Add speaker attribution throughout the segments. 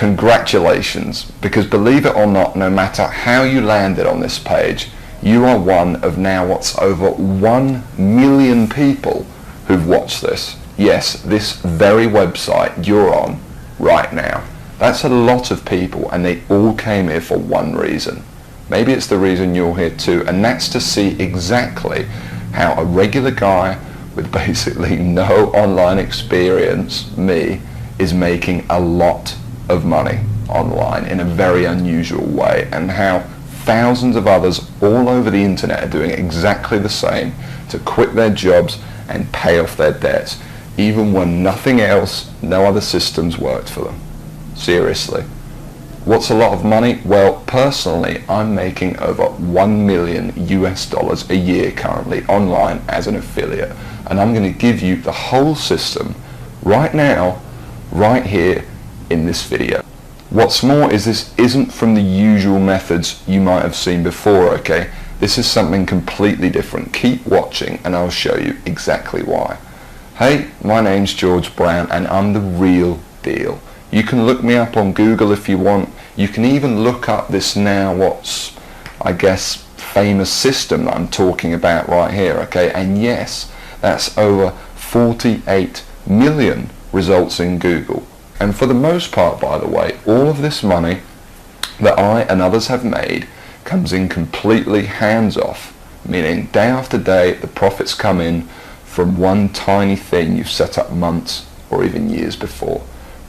Speaker 1: congratulations, because believe it or not, no matter how you landed on this page, you are one of now what's over 1 million people who've watched this. Yes, this very website you're on right now. That's a lot of people, and they all came here for one reason. Maybe it's the reason you're here too, and that's to see exactly how a regular guy with basically no online experience, me, is making a lot of money online in a very unusual way, and how thousands of others all over the internet are doing exactly the same to quit their jobs and pay off their debts, even when nothing else, no other systems worked for them. Seriously. What's a lot of money? Well, personally, I'm making over $1 million US a year currently online as an affiliate, and I'm going to give you the whole system right now, right here in this video. What's more is this isn't from the usual methods you might have seen before, okay? This is something completely different. Keep watching and I'll show you exactly why. Hey, my name's George Brown and I'm the real deal. You can look me up on Google if you want. You can even look up this now what's, I guess, famous system that I'm talking about right here, okay? And yes, that's over 48 million results in Google. And for the most part, by the way, all of this money that I and others have made comes in completely hands-off, meaning day after day the profits come in from one tiny thing you've set up months or even years before.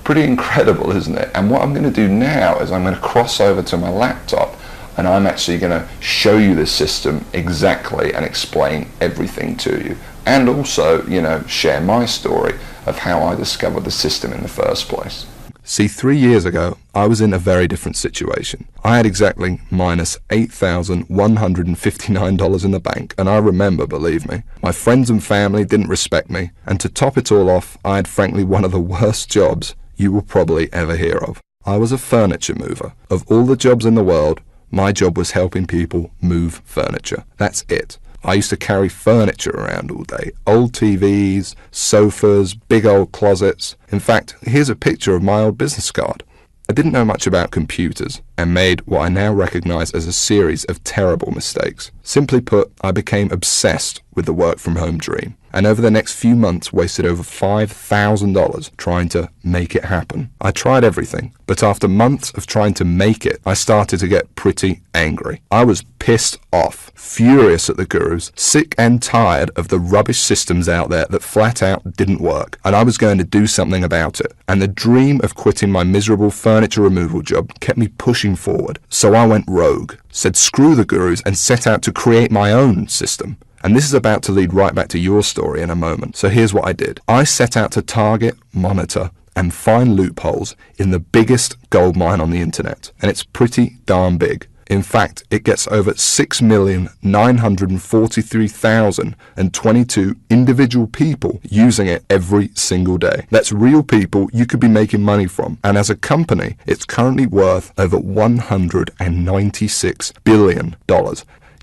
Speaker 1: Pretty incredible, isn't it? And what I'm going to do now is I'm going to cross over to my laptop and I'm actually going to show you this system exactly and explain everything to you. And also, you know, share my story of how I discovered the system in the first place. See, 3 years ago, I was in a very different situation. I had exactly minus $8,159 in the bank, and I remember, believe me, my friends and family didn't respect me, and to top it all off, I had frankly one of the worst jobs you will probably ever hear of. I was a furniture mover. Of all the jobs in the world, my job was helping people move furniture. That's it. I used to carry furniture around all day. Old TVs, sofas, big old closets. In fact, here's a picture of my old business card. I didn't know much about computers and made what I now recognize as a series of terrible mistakes. Simply put, I became obsessed with the work from home dream, and over the next few months wasted over $5,000 trying to make it happen. I tried everything, but after months of trying to make it, I started to get pretty angry. I was pissed off, furious at the gurus, sick and tired of the rubbish systems out there that flat out didn't work, and I was going to do something about it. And the dream of quitting my miserable furniture removal job kept me pushing forward. So I went rogue, said screw the gurus, and set out to create my own system. And this is about to lead right back to your story in a moment. So here's what I did. I set out to target, monitor, and find loopholes in the biggest gold mine on the internet. And it's pretty darn big. In fact, it gets over 6,943,022 individual people using it every single day. That's real people you could be making money from. And as a company, it's currently worth over $196 billion.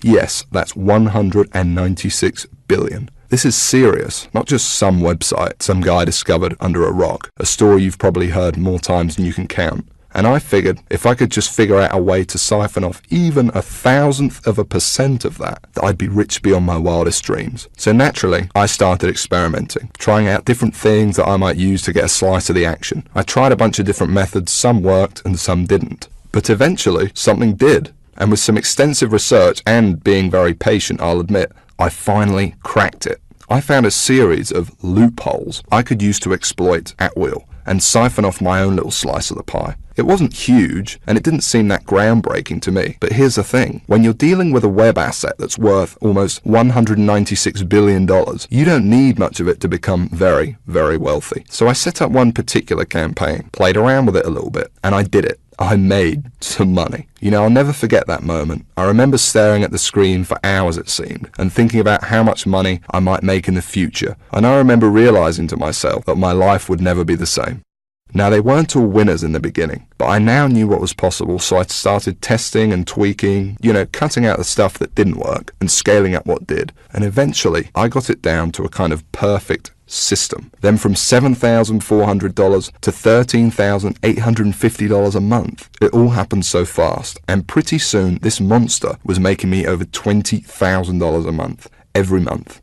Speaker 1: Yes, that's 196 billion. This is serious, not just some website some guy discovered under a rock, a story you've probably heard more times than you can count. And I figured if I could just figure out a way to siphon off even 1,000% of that, I'd be rich beyond my wildest dreams. So naturally, I started experimenting, trying out different things that I might use to get a slice of the action. I tried a bunch of different methods, some worked and some didn't. But eventually, something did. And with some extensive research and being very patient, I'll admit, I finally cracked it. I found a series of loopholes I could use to exploit at will and siphon off my own little slice of the pie. It wasn't huge, and it didn't seem that groundbreaking to me. But here's the thing. When you're dealing with a web asset that's worth almost $196 billion, you don't need much of it to become very, very wealthy. So I set up one particular campaign, played around with it a little bit, and I did it. I made some money. You know, I'll never forget that moment. I remember staring at the screen for hours, it seemed, and thinking about how much money I might make in the future. And I remember realizing to myself that my life would never be the same. Now, they weren't all winners in the beginning, but I now knew what was possible, so I started testing and tweaking, cutting out the stuff that didn't work and scaling up what did. And eventually, I got it down to a kind of perfect system. Then from $7,400 to $13,850 a month. It all happened so fast, and pretty soon this monster was making me over $20,000 a month, every month.